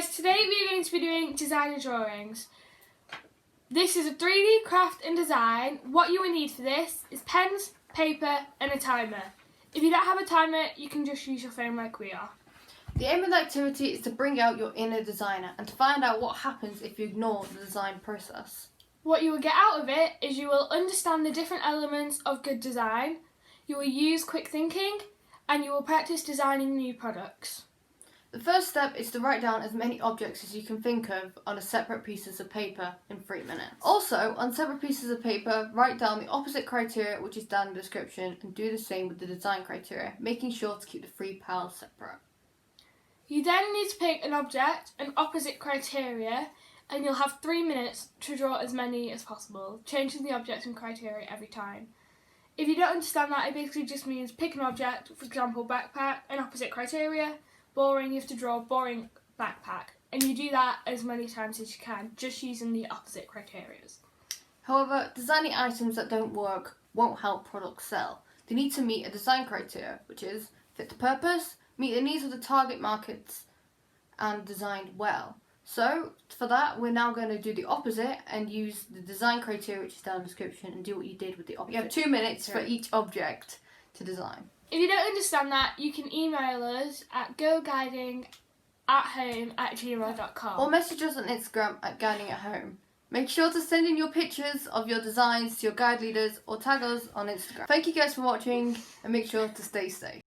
guys, today we are going to be doing designer drawings. This is a 3D craft and design. What you will need for this is pens, paper and a timer. If you don't have a timer, you can just use your phone like we are. The aim of the activity is to bring out your inner designer and to find out what happens if you ignore the design process. What you will get out of it is you will understand the different elements of good design, you will use quick thinking, and you will practice designing new products. The first step is to write down as many objects as you can think of on a separate pieces of paper in 3 minutes. Also, on separate pieces of paper, write down the opposite criteria which is down in the description and do the same with the design criteria, making sure to keep the 3 piles separate. You then need to pick an object, an opposite criteria, and you'll have 3 minutes to draw as many as possible, changing the object and criteria every time. If you don't understand that, it basically just means pick an object, for example backpack, an opposite criteria, boring, you have to draw a boring backpack, and you do that as many times as you can, just using the opposite criteria. However, designing items that don't work won't help products sell. They need to meet a design criteria, which is fit the purpose, meet the needs of the target markets, and designed well. So, for that, we're now going to do the opposite and use the design criteria, which is down in the description, and do what you did with the opposite. You have 2 minutes for each object to design. If you don't understand that, you can email us at goguidingathome@gmail.com. Or message us on Instagram at Guiding at Home. Make sure to send in your pictures of your designs to your guide leaders or tag us on Instagram. Thank you guys for watching and make sure to stay safe.